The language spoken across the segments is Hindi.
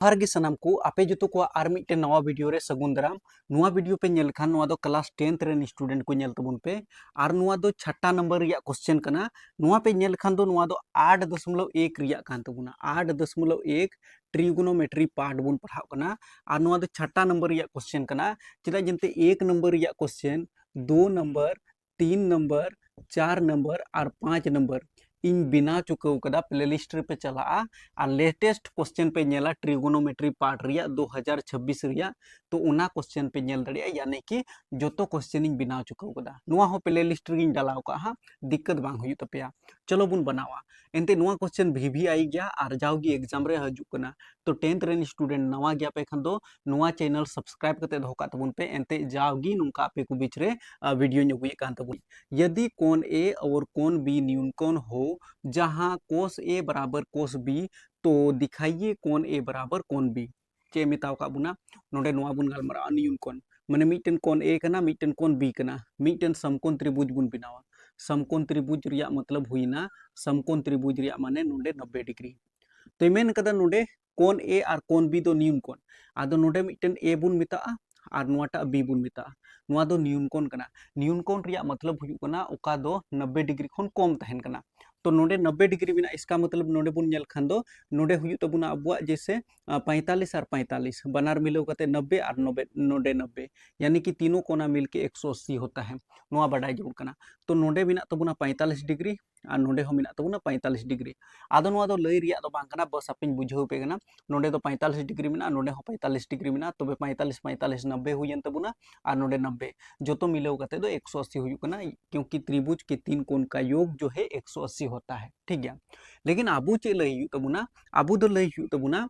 हर गे सनाम को आपे जो को आर मिट्टे नवा वीडियो रे सगुन दाराम नुआ वीडियो पे नेल खान नुआ दो क्लास 10th रेन स्टूडेंट को नेल तबुन पे आर नुआ दो 6 नंबर रिया क्वेश्चन कना नुआ पे नेल खान दो नुआ दो 8.1 रिया कान तबुना 8.1 ट्रिगोनोमेट्री पार्ट बुन पढ़ाव कना आर नुआ दो 6 नंबर रिया क्वेश्चन कना चेदा जंते 1 नंबर रिया क्वेश्चन 2 नंबर 3 नंबर 4 नंबर और 5 नंबर इन बिना चुकाव कदा प्लेलिस्ट पे चला और लेटेस्ट क्वेश्चन पे नेला ट्रिगोनोमेट्री पार्ट रिया 2026 रिया तो उना क्वेश्चन पे नेल दड़िया यानी कि जोतो क्वेश्चन इन बिना चुकाव कदा नुआ हो प्लेलिस्ट गिन डालाव का हा दिक्कत बांग हुई तपेया चलो बुन बनावा एंते नुआ क्वेश्चन भी आई गया और जाओगी एग्जाम रे हजु कना तो 10th रेन स्टूडेंट नवा गया पे खन दो नुआ चैनल सब्सक्राइब करते दो का तबुन पे एंते जाओगी नुका पे को बीच रे वीडियो नुगुई कान तबुन यदि कोण ए और कोण बी न्यूनकोण हो जहां कोस ए बराबर कोस बी तो दिखाइए कोण ए बराबर कोण बी चे मिताव का बुना नोडे नुआ बुन गालमारा न्यूनकोण माने मिटन कोण ए कना मिटन कोण बी कना मिटन समकोण त्रिभुज बुन बनावा समकोण त्रिभुज रिया मतलब हुईना समकोण त्रिभुज रिया माने नोडे 90 डिग्री तो मेन कदा नोडे कोण ए और कोण बी दो न्यूनकोण आदो नोडे मिटन ए बुन मिता और नुआटा बी बुन मिता नुआ दो न्यूनकोण कना न्यूनकोण रिया मतलब हुई कना ओका दो 90 डिग्री खन कम तहन कना तो नोडे 90 डिग्री बिना इसका मतलब नोडे बुन नेल खान दो नोडे हुई तबुना अबुआ जैसे 45 और 45 बनार मिलो कते 90 और 90 नोडे 90 यानी कि तीनों कोना मिलके 180 होता है नुआ बडाई जरूर कना तो नोडे बिना तबुना 45 डिग्री और नोडे हो मिना तबुना 45 डिग्री आदो नुआ दो लई रिया दो बांग कना बस अपिन बुझाव पे कना नोडे दो 45 डिग्री मिना नोडे हो 45 डिग्री मिना तबे 45 45 90 हुईन तबुना और नोडे 90 जो तो मिले कते दो 180 हुई कना क्योंकि त्रिभुज के 3 कोण का योग जो है 180 होता है ठीक है लेकिन आबू चे लई हुई तबुना आबू दो लई हुई तबुना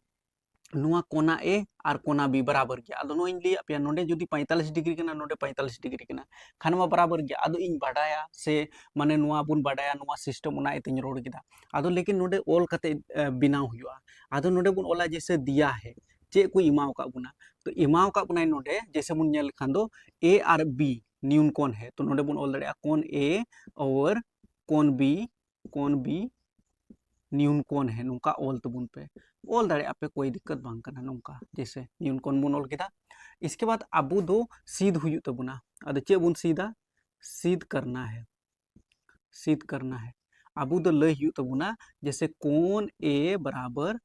नुआ कोना ए और कोना बी बराबर गया आदो नोइन लिया पे नोडे जुदी 45 डिग्री कना नोडे 45 डिग्री कना खानमा बराबर गया आदो इन बाडाया से माने नुआ बुन बाडाया नुआ सिस्टम उना एतिन रोड किदा आदो लेकिन नोडे ऑल कते बिनाव हुआ आदो नोडे बुन ओला जैसे दिया है चे को इमाव का बुना तो इमाव का बुना नोडे जैसे बुन नेल खान दो ए और बी न्यून कोण है तो नोडे बुन ऑल दड़िया कोण ए और कोण बी न्यून कोण है नुका ऑल तबुन पे ऑल दाड़े पे कोई दिक्कत बांग कना नुका जैसे न्यून कोण बुन ऑल किदा इसके बाद अबू दो सीध हुई तबुना अद चे बुन सीधा सीध करना है अबू दो लय हुई तबुना जैसे कोण ए बराबर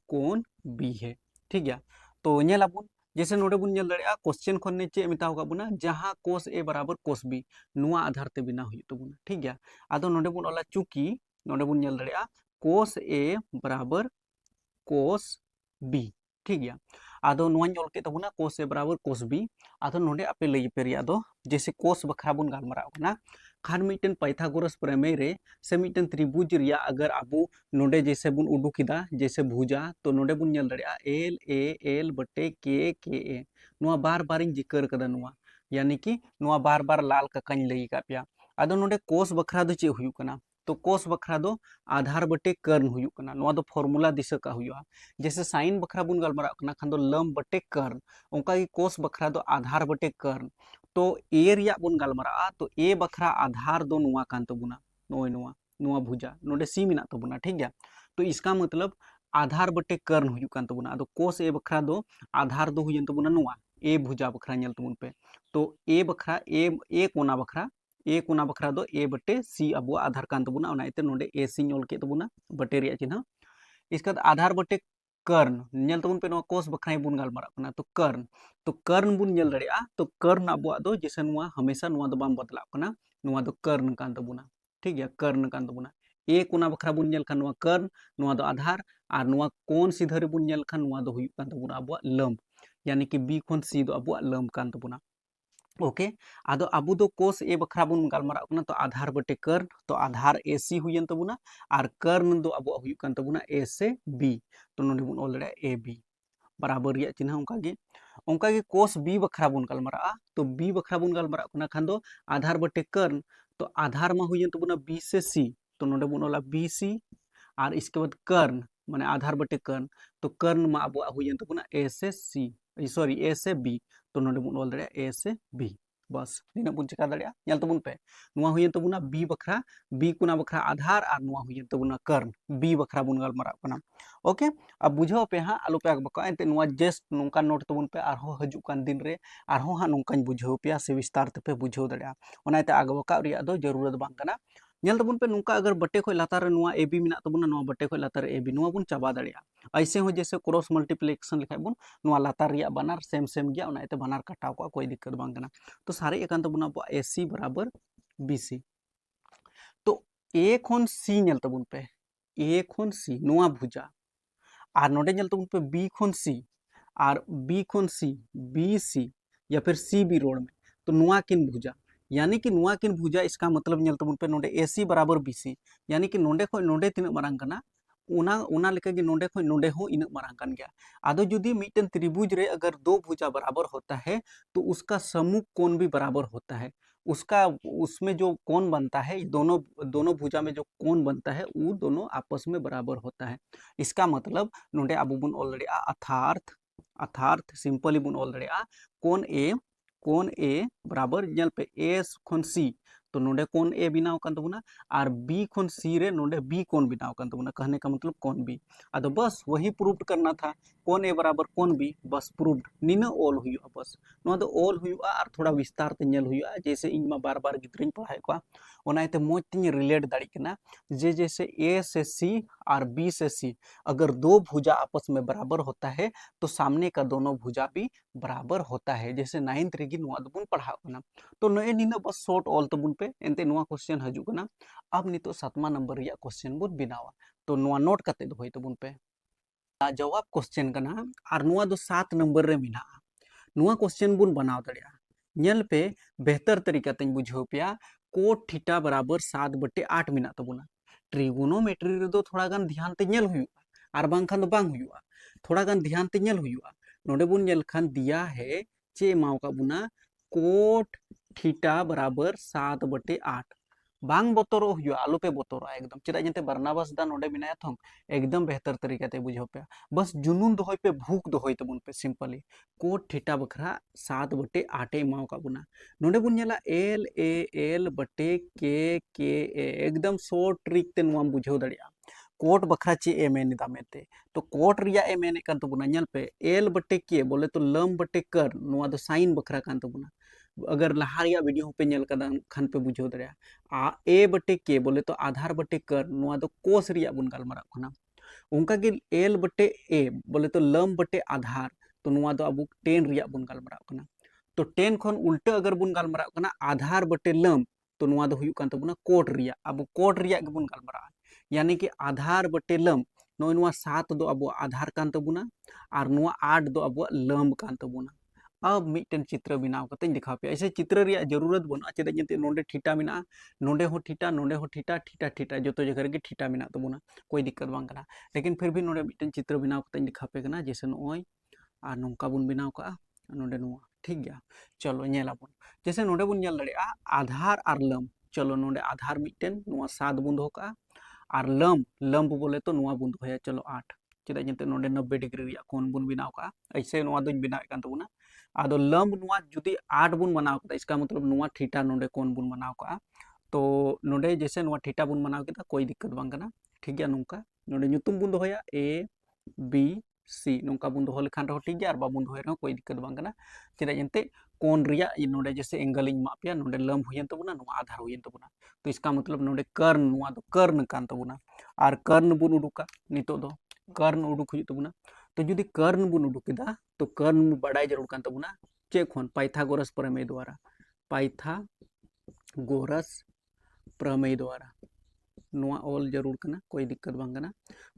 कोण बी है ठीक गया तो नेल अबुन जैसे नोडे बुन नेल दड़िया क्वेश्चन खन ने चे मिताव का बुना जहां कोस ए बराबर कोस बी नुआ आधार ते बिना हुई तबुना ठीक गया आदो नोडे बुन ओला चूकी नोडे बुन नेल दड़िया कोस ए बराबर कोस बी ठीक गया आदो नोन ऑल के तबुना कोस ए बराबर कोस बी आदो नोडे आपे लई पे रिया दो जैसे कोस बखरा बुन गालमाराव कना खान मिटन पाइथागोरस प्रमेय रे से मिटन त्रिभुज रिया अगर आबू नोडे जैसे बुन उडुकिदा जैसे भुजा तो नोडे बुन नेल दड़िया एल ए एल बटे के ए नुआ बार बार इन जिकर कदा नुआ यानी कि नुआ बार बार लाल ककाኝ लई का पिया आदो नोडे कोस बखरा दो चे हुयु कना तो कोस बखरा दो आधार बटे कर्ण हुयु कना नुआ दो फॉर्मूला दिशा का हुआ जैसे साइन बखरा बुन गलमारा कना खान दो लम बटे कर्ण उनका की कोस बखरा दो आधार बटे कर्ण तो ए रिया बुन गलमारा तो ए बखरा आधार दो नुआ कान तबुना नोय नुआ नुआ भुजा नोडे सी मिना तबुना ठीक गया तो इसका मतलब आधार बटे कर्ण हुयु कान तबुना तो कोस ए बखरा दो आधार दो हुयन तबुना नुआ ए भुजा बखरा नेल तबुन पे तो ए बखरा ए कोना बखरा ए कोना बखरा दो ए बटे सी अब आधार कान तबुना ओनाइते नोडे ए सी ऑल के तबुना बटे रिया चिन्ह इसका आधार बटे कर्ण नेल तबुन पे नो कोस बखराई बुन गालमारा कना तो कर्ण बुन नेल दड़िया तो कर्ण अब दो जैसे नुआ हमेशा नुआ दो बाम बदलाव कना नुआ दो कर्ण कान तबुना ठीक है कर्ण कान तबुना ए कोना बखरा बुन नेल खान नुआ कर्ण नुआ दो आधार और नुआ कोन सीधे रे बुन नेल खान नुआ दो हुयु कान तबुना अब लंब यानी कि बी खन सी दो अब लंब कान तबुना ओके आदो अबू दो कोस ए बखरा बुन गालमारा कना तो आधार बटे कर्ण तो आधार ए सी हुयन तबुना और कर्ण दो अब हुयु कान तबुना ए से बी तो नोडे बुन ऑल दड़िया ए बी बराबर रिया चिन्ह उनका के कोस बी बखरा बुन गालमारा तो बी बखरा बुन गालमारा कना खान दो आधार बटे कर्ण तो आधार मा हुयन तबुना बी से सी तो नोडे बुन ऑला बी सी और इसके बाद कर्ण माने आधार बटे कर्ण तो कर्ण मा अब हुयन तबुना ए से सी सॉरी ए से बी तो नोडे बुन ऑल दड़िया ए से बी बस निना बुन चिका दाड़िया नेल तबुन पे नुआ हुयन तबुना बी बखरा बी कुना बखरा आधार और नुआ हुयन तबुना कर्ण बी बखरा बुन गलमारा कना ओके अब बुझाव पे हाँ आलू पे बका एंते नुआ जस्ट नोंका नोट तबुन पे आरो हजु कान दिन रे आरो हाँ नोंकाñ बुझाव पे से विस्तार ते पे बुझाव दाड़िया ओनाते आगबका रिया दो जरूरत बांग कना नेल तबुन पे नोंका अगर बटे खो लातार रे नुआ एबी मिना तबुना नुआ बटे खो लातार एबी नुआ बुन चाबा दाड़िया ऐसे हो जैसे क्रॉस मल्टीप्लिकेशन लिखाय बुन नुआ लातार रिया बानार सेम सेम गया ओनाते बानार कटाव को कोई दिक्कत बांग कना तो सारे एकान तबुना अब एसी बराबर बीसी तो ए खन सी नेल तबुन पे ए खन सी नुआ भुजा और नोडे नेल तबुन पे बी खन सी और बी खन सी बी सी या फिर सी बी रोड में तो नुआ किन भुजा यानी कि नुआ किन भुजा इसका मतलब नेल तबुन पे नोडे एसी बराबर बीसी यानी कि नोडे खो नोडे तीन मारंग कना उना लेके कि नोडे खो नोडे हो इन मारंग कन गया आदो जुदी मिटन त्रिभुज रे अगर दो भुजा बराबर होता है तो उसका सम्मुख कोण भी बराबर होता है उसका उसमें जो कोण बनता है दोनों दोनों भुजा में जो कोण बनता है वो दोनों आपस में बराबर होता है इसका मतलब नोडे अब बुन ऑल दड़िया अर्थार्थ अर्थार्थ सिंपली बुन ऑल दड़िया कोण ए बराबर नेल पे ए खन सी तो नोडे कोण ए बिनाव कान तबुना और बी खन सी रे नोडे बी कोण बिनाव कान तबुना कहने का मतलब कोण बी अदो बस वही प्रूव करना था कोण ए बराबर कोण बी बस प्रूव्ड निना ऑल हुआ बस नो दो ऑल हुआ और थोड़ा विस्तार ते नेल हुआ जैसे इन मा बार बार गिद्रिन पढ़ाई को ओनाते मोज तिन रिलेट दाड़ी कना जे जैसे ए से सी और बी से सी अगर दो भुजा आपस में बराबर होता है तो सामने का दोनों भुजा भी बराबर होता है जैसे 9th रेगी नुआ दबुन पढ़ाओ कना तो नए निना बस शॉर्ट ऑल तबुन पे एंते नुआ क्वेश्चन हजू कना अब नितो 7वां नंबर रिया क्वेश्चन बुन बिनावा तो नुआ नोट कते दोहई तबुन पे जवाब क्वेश्चन कना और नुआ दो 7 नंबर रे मिना नुआ क्वेश्चन बुन बनाव दड़िया नेल पे बेहतर तरीका तें बुझाव पेया कोट थीटा बराबर 7/8 मिना तबुना ट्रिगोनोमेट्री रे दो थोड़ा गान ध्यान ते नेल हुआ और बांखान दो बांग हुआ थोड़ा गान ध्यान ते नेल हुआ नोडे बुन नेल खान दिया है चे माव का बुना कोट थीटा बराबर 7/8 बांग बतरो हुआ आलू पे बतरो एकदम चेदा जंते बरनाबास दा नोडे बिनाया थों एकदम बेहतर तरीका ते बुझाव पे बस जुनून दोहय पे भूख दोहय तबुन पे सिंपली कोट थीटा बखरा 7/8 माव का बुना नोडे बुन नेला एल ए एल बटे के ए एकदम शॉर्ट ट्रिक ते नुआम बुझाव दड़िया कोट बखरा चे ए मेन दा मेते तो कोट रिया ए मेन कान तबुना नेल पे एल बटे के बोले तो लम बटे कर नुआ दो साइन बखरा कान तबुना अगर लहा रिया वीडियो पे नेल कदा खान पे बुझाव दड़िया आ ए बटे के बोले तो आधार बटे कर नुआ दो कोस रिया बुन गालमारा खना उनका के एल बटे ए बोले तो लम बटे आधार तो नुआ दो अब 10 रिया बुन गालमारा कना तो 10 खन उल्टा अगर बुन गालमारा कना आधार बटे लम तो नुआ दो हुयु कान तबुना कोट रिया अब कोट रिया के बुन गालमारा यानी कि आधार बटे लम नो नुआ 7 दो अब आधार कान तबुना और नुआ 8 दो अब लम कान तबुना अब मिटन चित्र बनाव कते दिखा पे ऐसे चित्र रिया जरूरत बना चेदा जंते नोंडे ठीटा मिना नोंडे हो ठीटा ठीटा ठीटा जो तो जगह रे ठीटा मिना तबुना कोई दिक्कत बांग कना लेकिन फिर भी नोंडे मिटन चित्र बनाव कते दिखा पे कना जैसे नोय आ नोंका बुन बनाव का नोंडे नुआ ठीक गया चलो नेला बुन जैसे नोंडे बुन नेल दड़िया आधार और लम चलो नोंडे आधार मिटन नुआ 7 बुन दो का और लम लम बोले तो नुआ बुन दोया चलो 8 चेदा जंते नोंडे 90 डिग्री रिया कोण बुन बनाव का ऐसे नुआ दोन बनाव कान तबुना आदो लंब नुआ जुदी 8 बुन बनाव कदा इसका मतलब नुआ थीटा नोंडे कोण बुन बनाव का तो नोंडे जैसे नुआ थीटा बुन बनाव केदा कोई दिक्कत बांग कना ठीक गया नोंका नोंडे nyutum बुन दोहया ए बी सी नोंका बुन दोह लेखान रहो ठीक गया और बाबुन दोहय रहो कोई दिक्कत बांग कना चेदा जंते कोण रिया नोंडे जैसे एंगल इन मा पेया नोंडे लंब हुयन तबुना नुआ आधार हुयन तबुना तो इसका मतलब नोंडे कर्ण नुआ दो कर्ण कान तबुना और कर्ण बुन उडुका नितो दो कर्ण उडुक हुय तबुना तो जुदी कर्ण बुन उडुकेदा तो कर्ण बड़ाई जरूर कान तबुना चे खन पाइथागोरस प्रमेय द्वारा पाइथागोरस प्रमेय द्वारा नुआ ऑल जरूर कना कोई दिक्कत बांग कना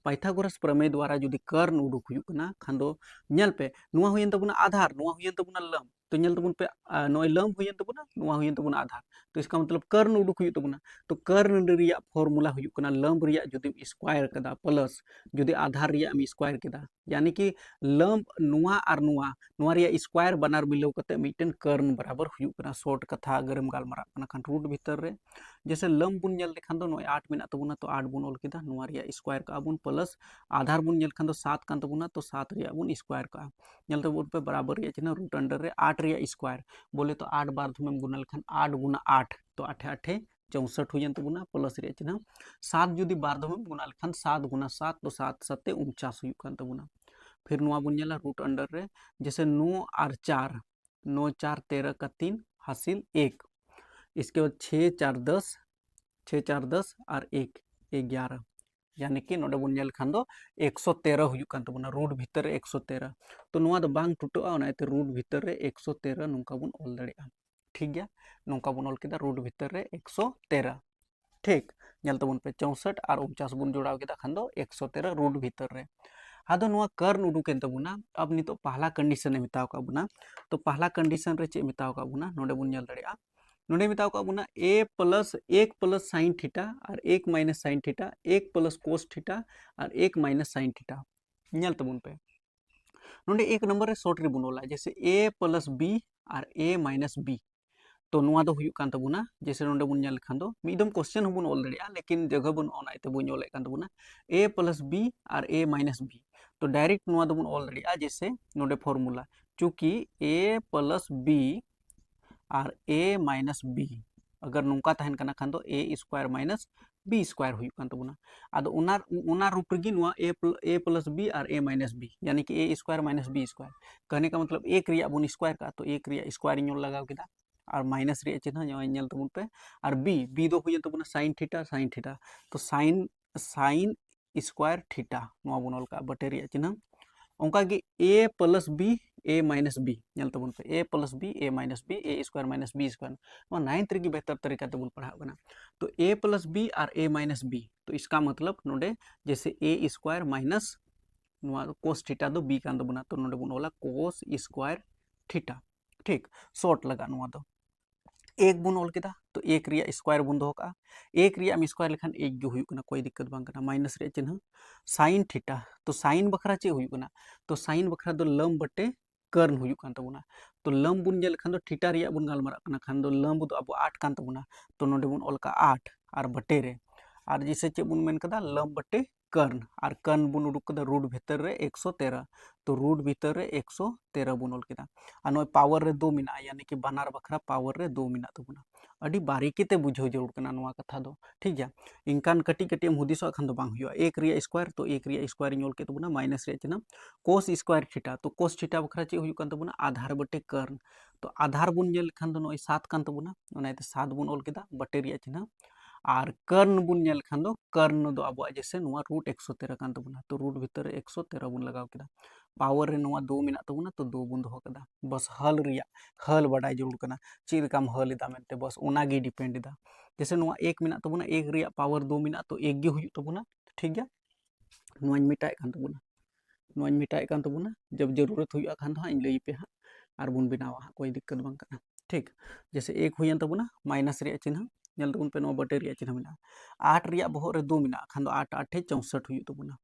पाइथागोरस प्रमेय द्वारा जुदी कर्ण उडुक हुयु कना खान दो नेल पे नुआ हुयन तबुना आधार नुआ हुयन तबुना लम तो नेल तबुन पे नोय लम हुयन तबुना नुआ हुयन तबुना आधार तो इसका मतलब कर्ण उडुक हुयु तबुना तो कर्ण रिया फॉर्मूला हुयु कना लम रिया जुदी स्क्वायर कदा प्लस जुदी आधार रिया मी स्क्वायर केदा यानी कि लम नुआ और नुआ नुआ रिया स्क्वायर बनार मिलाव कते मिटन कर्ण बराबर हुयु कना शॉर्ट कथा अगर हम गालमारा कना खान रूट भीतर रे जैसे लम बुन नेल लेखान दो नोय 8 मेना तबुना तो 8 बुन ऑल केदा नोवा रिया स्क्वायर का बुन प्लस आधार बुन नेल खान दो 7 कान तबुना तो 7 रिया बुन स्क्वायर का नेल तबुन पे बराबर रिया चिन्ह रूट अंडर रे 8 रिया स्क्वायर बोले तो 8 बार धुमेम गुना लेखान 8 गुना 8 तो 8 8 64 हुई तबुना प्लस रिया चिन्ह 7 जुदी बार धुमेम गुना लेखान 7 गुना 7 तो 7 7 49 हुई कान तबुना फिर नुआ बुन नेला रूट अंडर रे जैसे 9 और 4 9 4 13 का 3 हासिल 1 इसके बाद 6 4 10 6 4 10 और 1 11 यानी कि नोडे बुन नेल खान दो 113 हुई कान तबुना रूट भीतर रे 113 तो नुआ दो बांग टुटोआ ओनाते रूट भीतर रे 113 नोंका बुन ऑल दाड़ेया ठीक गया नोंका बुन ऑल केदा रूट भीतर रे 113 ठीक नेल तबुन पे 64 और 49 बुन जोड़ाव केदा खान दो 113 रूट भीतर रे आदो नुआ कर्न उडुकेन तबुना अब नितो पहला कंडीशन मेताव का बुना तो पहला कंडीशन रे चे मेताव का बुना नोडे बुन नेल दाड़ेया नोडे मेताव का बुना a plus 1 plus sine theta और 1 minus sine theta 1 plus cos theta और 1 माइनस साइन थीटा नेल तबुन पे नोडे एक नंबर रे शॉर्ट रे बुनोला जैसे a प्लस b और a माइनस b तो नुआ दो हुयुक कान तबुना जैसे नोडे बुन नेल खान दो मिदम क्वेश्चन हबुन ऑल दाड़ेया लेकिन जगह बुन ओनाइते बुन ऑल कान तबुना a प्लस b और a माइनस b तो डायरेक्ट नुआ दो बुन ऑल दाड़ेया जैसे नोडे फॉर्मूला चूंकि a प्लस b और a माइनस b अगर नौका तहन कना खान दो a square minus b square हुई कान तबुना आदो उना रूप रगी नुआ a प्लस b और a माइनस b यानी कि a square minus b square कहने का मतलब एक रिया बुन स्क्वायर का तो एक रिया स्क्वायर इन लगाव केदा और माइनस रिया चिन्ह नेल तबुन पे और b दो हुई तबुना साइन थीटा तो साइन साइन स्क्वायर थीटा नुआ बुन ऑल का बटे रिया चिन्ह ओंका गे a plus b a minus b नेल तबुन पे a plus b a minus b a square minus b square और 9th रेगी बेहतर तरीका तबुन पढ़ा बना तो a प्लस b और a माइनस b तो इसका मतलब नोडे जैसे a square minus cos theta दो b कान दबुना तो नोडे बुन ओला कोस स्क्वायर थीटा ठीक शॉर्ट लगा नुआ दो एक बुन ऑल केदा तो एक रिया स्क्वायर बुन दो का एक रिया में स्क्वायर लेखान एक गे हुई कना कोई दिक्कत बांग कना माइनस रे चिन्ह साइन थीटा तो साइन बखरा चे हुई कना तो साइन बखरा दो लम बटे कर्न हुई कान तबुना तो लम बुन जेल खान दो थीटा रिया बुन गालमारा कना खान दो लम दो अब 8 कान तबुना तो नोडे बुन ऑल का 8 और बटे रे और जैसे चे बुन मेन कदा लम बटे कर्न और कर्न बुन उडुक कदा रूट भीतर रे 113 तो रूट भीतर रे 113 बुन ऑल केदा और नोय पावर रे 2 मिना यानी कि बानार बखरा पावर रे 2 मिना तबुना अड़ी बारीकी ते बुझो जरूर कना नोआ कथा दो ठीक गया इनकान कटी कटी हम हुदिसो खान दो बांग हुआ एक रिया स्क्वायर तो एक रिया स्क्वायर इन ऑल के तबुना माइनस रे चिन्ह कोस स्क्वायर थीटा तो कोस थीटा बखरा चे हुई कान तबुना आधार बटे कर्न तो आधार बुन नेल खान दो नोय 7 कान तबुना ओनाइते 7 बुन ऑल केदा बटे रिया चिन्ह और कर्न बुन नेल खान दो कर्न दो अब जैसे नुआ रूट 113 कान तबुना तो रूट भीतर 113 बुन लगाव केदा पावर रे नुआ 2 मिना तबुना तो 2 बुन दो कदा बस हल रिया हल बडाय जरूर कना चीज काम हल इदा मेनते बस ओनागे डिपेंड इदा जैसे नुआ 1 मिना तबुना 1 रिया पावर 2 मिना तो 1 गे हुई तबुना ठीक गया नुआñ मिटाय कान तबुना नुआñ मिटाय कान तबुना जब जरूरत हुई खान दो इन लई पे हां और बुन बनावा कोई दिक्कत बांग कना ठीक जैसे 1 हुई तबुना माइनस रे चिन्ह नेल तबुन पे नो बटे रिया चिन्ह मिना 8 रिया बहो रे 2 मिना खान दो 8 8 64 हुई तबुना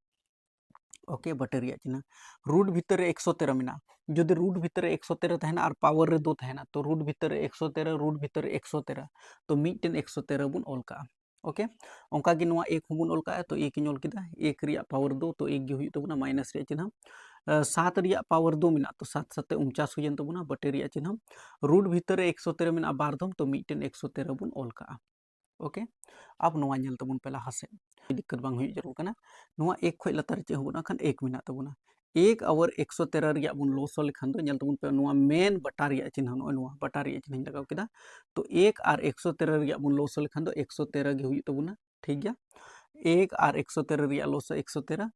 ओके बटे रिया चिन्ह रूट भीतर 113 मिना जदि रूट भीतर 113 तहना और पावर रे 2 तहना तो रूट भीतर 113 रूट भीतर 113 तो मीटेन 113 बुन ऑल का ओके ओंका गे नुआ एक बुन ऑल का तो एक इन ऑल केदा एक रिया पावर 2 तो एक गे हुई तबुना माइनस रिया चिन्ह 7 रिया पावर 2 मिना तो 7 7 49 हुई तबुना बटे रिया चिन्ह रूट भीतर 113 मिना बार दम तो मीटेन 113 बुन ऑल का ओके अब नुआ नेल तबुन पे लाहा से दिक्कत बांग हुई जरूर कना नुआ एक खोय लतार चे होबना खान एक मिना तबुना एक और 113 रिया बुन लोसो लेखान दो नेल तबुन पे नुआ मेन बटा रिया चिन्ह नुआ बटा रिया चिन्ह लगाव केदा तो एक और 113 रिया बुन लोसो लेखान दो 113 गे हुई तबुना ठीक गया एक और 113 रिया लोसो 113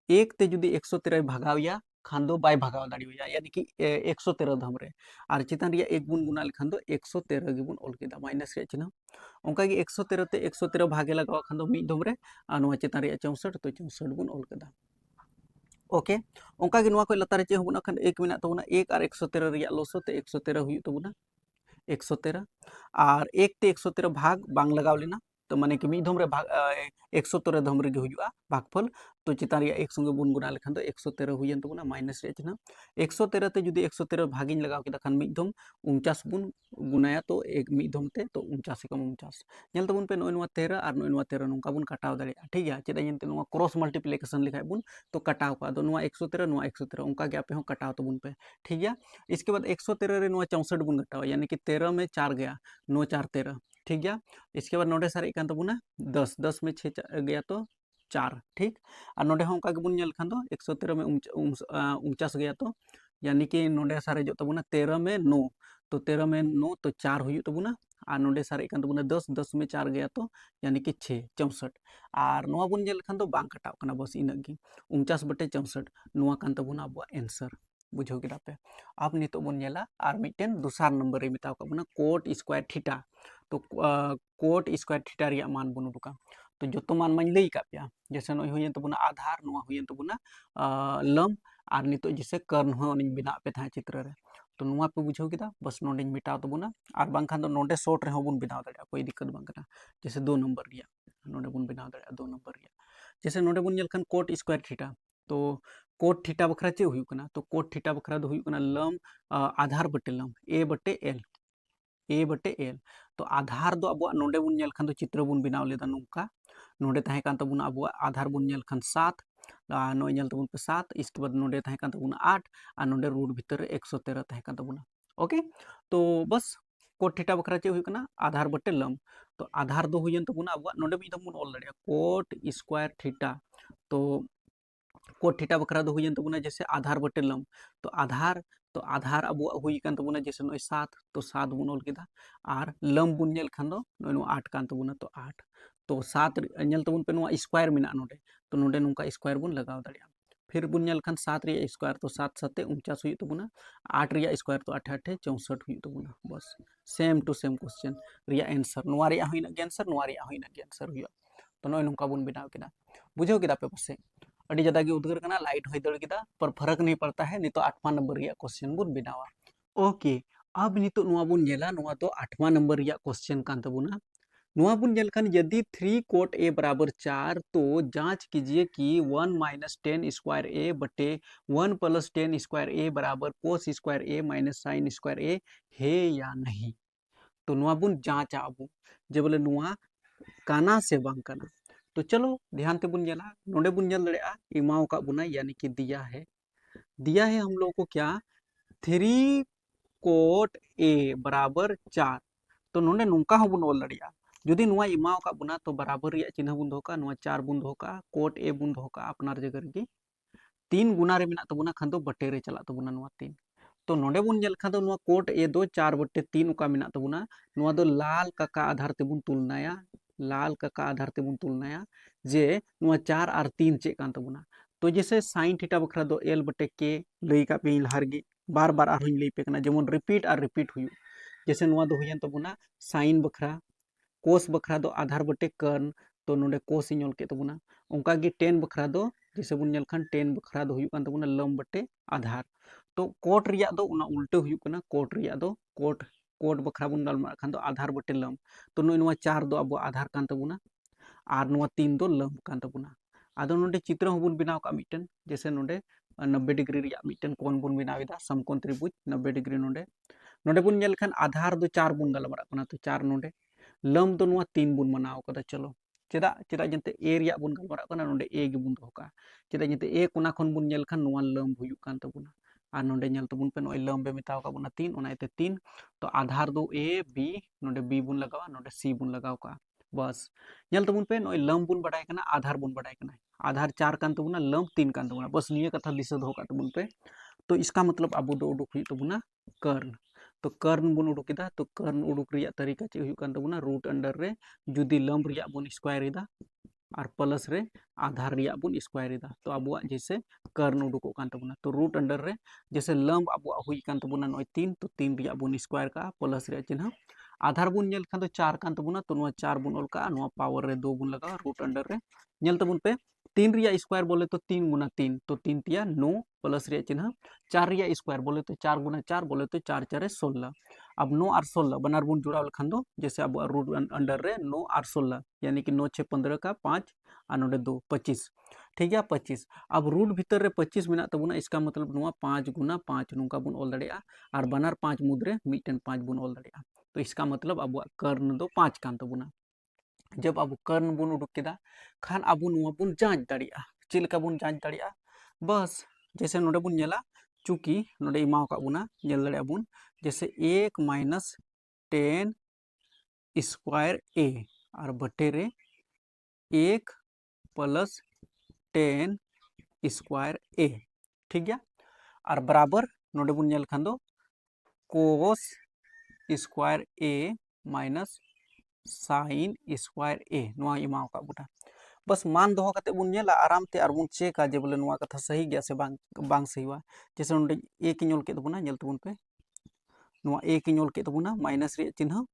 एक ते जुदी 113 भागावया खान दो बाय भागाव दाड़िया यानी कि 113 धम रे और चितान रिया एक बुन गुना लेखान दो 113 गे बुन ऑल केदा माइनस रिया चिन्ह ओंका गे 113 ते 113 भागे लगाव खान दो मिद धम रे और नुआ चितान रिया 64 तो 64 बुन ऑल केदा ओके ओंका गे नुआ कोई लतार चे होबना खान एक मिना तबुना एक और 113 रिया लोसो ते 113 हुई तबुना 113 और एक ते 113 भाग बांग लगाव लेना तो माने कि मिद धम रे भाग 113 धम रे हुजुआ भागफल तो चितान रे 1 संगे बुन गुना लेखान तो 113 हुयन तबुना माइनस रे चिन्ह 113 ते जुदी 113 भागिन लगाव केदा खान मिद धम 49 बुन गुनाया तो एक मिद धम ते तो 49 कम 49 नेल तबुन पे नोय 13 और नोय 13 नोंका बुन काटाव दाड़े ठीक है चेदा यनते नो क्रॉस मल्टीप्लिकेशन लिखाय बुन तो काटाव का दो 113 113 उनका के आपे हो काटाव तबुन पे ठीक है। इसके बाद 113 रे 64 बुन घटावा यानी कि 13 में 4 गया 9 4 13 ठीक गया। इसके बाद नोडे सारे कान तबुना 10 10 में 6 गया तो 4 ठीक और नोडे हों का बुन नेल खान दो 113 में 49 गया तो यानी कि नोडे सारे जो तबुना 13 में 9 तो 13 में 9 तो 4 हुई तबुना और नोडे सारे कान तबुना 10 10 में 4 गया तो यानी कि 6 64 और नोआ बुन नेल खान दो बांग कटाव कना बस इनक गी 49 बटे 64 नोआ कान तबुना अब आंसर बुझो केदा पे। अब नितो बन नेला और मिटेन दूसरा नंबर रे मिताव का बुना कोट स्क्वायर थीटा तो कोट स्क्वायर थीटा रिया मान बन उडुका तो जो मान माñ लई का पे जैसे नोय हुयन तबुना आधार नोआ हुयन तबुना लम और नितो जैसे कर्ण हो निñ बिना पे था चित्र रे तो नोआ पे बुझो केदा बस नोंडे मिटाव तबुना और बांग खान दो नोंडे शॉर्ट रे हो बुन बिनाव दाड़िया कोई दिक्कत बांग कना जैसे 2 नंबर रिया नोंडे बुन बिनाव दाड़िया 2 नंबर रिया जैसे नोंडे बुन nail Khan coat square theta तो कोट थीटा बखरा चे हुई कना तो कोट थीटा बखरा दो हुई कना लम आधार बटे लम ए बटे एल तो आधार दो अब नोंडे बुन नेल खान दो चित्र बुन बिनाव लेदा नोंका नोंडे ताहे कान तबुना अब आधार बुन नेल खान 7 नोय नेल तबुन पे 7 इसके बाद नोंडे ताहे कान तबुना 8 और नोंडे रूट भीतर 113 ताहे कान तबुना ओके तो बस कोट थीटा बखरा चे हुई कना आधार बटे लम तो आधार दो हुयन तबुना अब नोंडे भी दम बुन ऑल दाड़िया कोट स्क्वायर थीटा तो कोट थीटा बखरा दो हुयन तबुना जैसे आधार बटे लम तो आधार अब हुई कान तबुना जैसे नोय 7 तो 7 बुन ऑल केदा और लम बुन नेल खान दो नोय 8 कान तबुना तो 8 तो 7 नेल तबुन पे नोआ स्क्वायर मिना नोडे तो नोडे नोंका स्क्वायर बुन लगाव दाड़िया फिर बुन नेल खान 7 रिया स्क्वायर तो 7 7 49 हुई तबुना 8 रिया स्क्वायर तो 8 8 64 हुई तबुना बस सेम टू सेम क्वेश्चन रिया आंसर नोआ रिया हुई ना आंसर नोआ रिया हुई ना आंसर हुई तो नोय नोंका बुन बिनाव केदा बुझाव केदा पे पासे अड़ी ज्यादा की उद्गार करना लाइट होई दड़ केदा पर फर्क नहीं पड़ता है नितो 8वां नंबर रिया क्वेश्चन बुन बिनावा ओके अब नितो नुआ बुन नेला नुआ तो 8वां नंबर रिया क्वेश्चन कान तबुना नुआ बुन नेल खान यदि 3 कोट ए बराबर 4 तो जांच कीजिए कि 1 माइनस 10 स्क्वायर ए बटे 1 प्लस 10 स्क्वायर ए बराबर कोस स्क्वायर ए माइनस साइन स्क्वायर ए है या नहीं तो नुआ बुन जांचा अब जे बोले नुआ काना से बांग काना तो चलो ध्यान से बुन नेला नोडे बुन नेल दड़ेया इमाव का बुना यानी कि दिया है हम लोग को क्या 3 कोट ए बराबर 4 तो नोडे नुंका हो बुन ऑल दड़ेया जुदी नुआ इमाव का बुना तो बराबर रिया चिन्ह बुन दोका नुआ 4 बुन दोका कोट ए बुन दोका अपनार जगह रे 3 गुना रे मिना तबुना खान दो बटे रे चला तबुना नुआ 3 तो नोडे बुन नेल खान दो नुआ कोट ए दो 4 बटे 3 उका मिना तबुना नुआ दो लाल काका आधार ते बुन तुलनाया लाल काका आधार ते बुन तुलनाया जे नुआ 4 और 3 चे कान तबुना तो जैसे साइन थीटा बखरा दो एल बटे के लई का पे लहर गे बार बार और लई पे कना जेमन रिपीट और रिपीट हुई जैसे नुआ दो हुयन तबुना साइन बखरा कोस बखरा दो आधार बटे कर्ण तो नोडे कोस इन ऑल के तबुना उनका गे 10 बखरा दो जैसे बुन नेल खान 10 बखरा दो हुई कान तबुना लम बटे आधार तो कोट रिया दो उना उल्टे हुई कना कोट रिया दो कोट कोट बखरा बुन गालमा खान दो आधार बटे लम तो नोय नुआ 4 दो अब आधार कान तबुना और नुआ 3 दो लम कान तबुना आदो नोडे चित्र हो बुन बिनाव का मिटन जैसे नोडे 90 डिग्री रिया मिटन कोण बुन बिनावेदा समकोण त्रिभुज 90 डिग्री नोडे नोडे बुन नेल खान आधार दो 4 बुन गालमा कना तो 4 नोडे लम दो नुआ 3 बुन मनाव कदा चलो चेदा चेदा जंते ए रिया बुन गालमा कना नोडे ए गे बुन दोका चेदा जंते ए कोना खन बुन नेल खान नुआ लम हुयु कान तबुना और नोडे नेल तबुन पे नोय लम बे मिताव का बुना 3 ओनाइते 3 तो आधार दो ए बी नोडे बी बुन लगावा नोडे सी बुन लगाव का बस नेल तबुन पे नोय लम बुन बडाय कना आधार बुन बडाय कना आधार 4 कान तबुना लम 3 कान तबुना बस निये कथा दिशा दो का तबुन पे तो इसका मतलब अब दो उडुक हुई तबुना कर्ण तो कर्ण बुन उडुक केदा तो कर्ण उडुक रिया तरीका चे हुई कान तबुना रूट अंडर रे जुदी लम रिया बुन स्क्वायर इदा और प्लस रे आधार रिया बुन स्क्वायर इदा तो अब जैसे कर्ण उडुको कान तबुना तो रूट अंडर रे जैसे लम अब हुई कान तबुना नोय 3 तो 3 रिया बुन स्क्वायर का प्लस रे चिन्ह आधार बुन नेल खान तो 4 कान तबुना तो नुआ 4 बुन ऑल का नुआ पावर रे 2 बुन लगा रूट अंडर रे नेल तबुन पे तीन रिया स्क्वायर बोले तो 3 गुना 3 तो 3 तिया 9 प्लस रिया चिन्ह 4 रिया स्क्वायर बोले तो 4 गुना 4 बोले तो 4 4 16। अब 9 और 16 बनार बुन जुड़ाव लखान दो जैसे अब रूट अंडर रे 9 और 16 यानी कि 9 6 15 का 5 और नोडे 2 25 ठीक है 25। अब रूट भीतर रे 25 मेना तबुना इसका मतलब नुआ 5 गुना 5 नुका बुन ऑल दड़िया और बनार 5 मुद्रे मिटन 5 बुन ऑल दड़िया तो इसका मतलब अब कर्ण दो 5 कान तबुना। जब अब कर्ण बुन उडुक केदा खान अब नुआ बुन जांच दड़िया चिलका बुन जांच दड़िया बस जैसे नोडे बुन नेला चूंकि नोडे इमाव का बुना नेल दड़िया बुन जैसे 1 माइनस 10 स्क्वायर ए और बटे रे 1 प्लस 10 स्क्वायर ए ठीक गया और बराबर नोडे बुन नेल खान दो कोस स्क्वायर ए माइनस साइन स्क्वायर ए नुआ इमाव का बुना बस मान दोहो कते बुन नेला आराम ते और बुन चेका जे बोले नुआ कथा सही गया से बांग सही हुआ जैसे नोडे ए की नोल के बुना नेल तबुन पे नुआ ए की नोल के बुना माइनस रे चिन्ह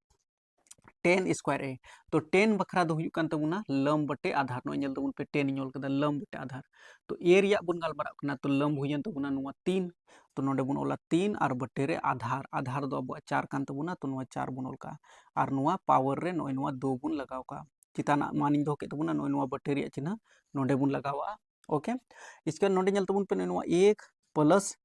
10 स्क्वायर ए तो 10 बखरा दो हुयुक कान तबुना लम बटे आधार नो नेल तबुन पे 10 नोल कदा लम बटे आधार तो ए रिया बुन गालमारा कना तो लम हुयन तबुना नुआ 3 तो नोडे बुन ओला 3 और बटे रे आधार आधार दो अब 4 कान तबुना तो नुआ 4 बुन ओल का और नुआ पावर रे नोय नुआ 2 बुन लगाव का चिताना मानिंग दो के तबुना नोय नुआ बटे रिया चिन्ह नोडे बुन लगावा ओके इसके नोडे नेल तबुन पे नुआ 1 प्लस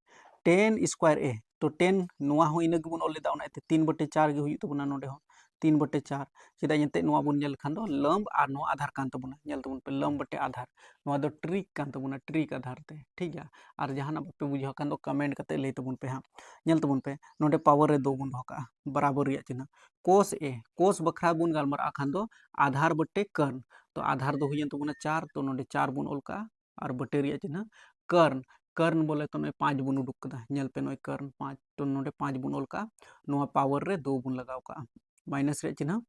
10 स्क्वायर ए तो 10 नुआ हो इना गिबुन ओल लेदा ओना 3 बटे 4 गे हुयु तबुना नोडे हो 3 बटे 4 चेदा एंते नुआ बुन नेल खान दो लंब और नुआ आधार कान तबुना नेल तबुन पे लंब बटे आधार नुआ दो ट्रिक कान तबुना ट्रिक आधार ते ठीक गया और जहाना पे बुझाव कान दो कमेंट कते ले तबुन पे हां नेल तबुन पे नोडे पावर रे 2 बुन धोका बराबर रिया चिन्ह कोस बखरा बुन गालमारा खान दो आधार बटे कर्ण तो आधार दो हुयन तबुना 4 तो नोडे 4 बुन ओल का और बटे रिया चिन्ह कर्ण कर्ण बोले तो नोय 5 बुन उडुक कदा नेल पे नोय कर्ण 5 तो नोडे 5 बुन ओल का नुआ पावर रे 2 बुन लगाव का माइनस रे चिन्ह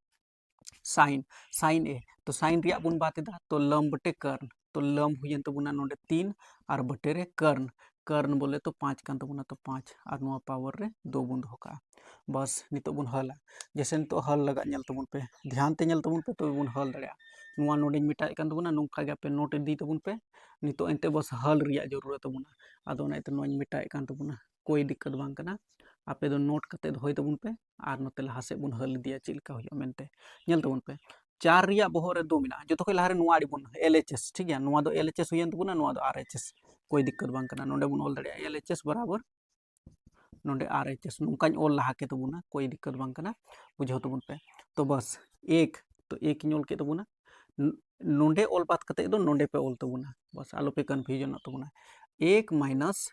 साइन साइन ए तो साइन रिया बुन बात दा तो लम बटे कर्ण तो लम हुयन तबुना नोडे 3 और बटे रे कर्ण कर्ण बोले तो 5 कान तबुना तो 5 और नुआ पावर रे 2 बुन धोका बस नितो बुन हला जैसे नितो हल लगा नेल तबुन पे ध्यान ते नेल तबुन पे तो बुन हल दड़िया नुआ नोडे मिटा कान तबुना नुका गे पे नोट दी तबुन पे नितो एंते बस हल रिया जरूरत तबुना आदो नाइते नुआ मिटा कान तबुना कोई दिक्कत बांग कना आपे दो नोट कते दोय तबुन पे और नोते लहा से बुन हल दिया चिलका हुआ मेनते नेल तबुन पे 4 रिया बहो रे 2 मिना जो तो लहा रे नुआ आड़ी बुन एलएचएस ठीक गया नुआ दो एलएचएस हुयन तबुना नुआ दो आरएचएस कोई दिक्कत बांग कना नोडे बुन ओल दड़िया एलएचएस बराबर नोडे आरएचएस नुकाñ ओल लहा के तबुना कोई दिक्कत बांग कना बुझाव तबुन पे तो बस एक तो एक ओल के तबुना नोडे ओल बात कते दो नोडे पे ओल तबुना बस आलो पे कन्फ्यूजन तबुना 1 माइनस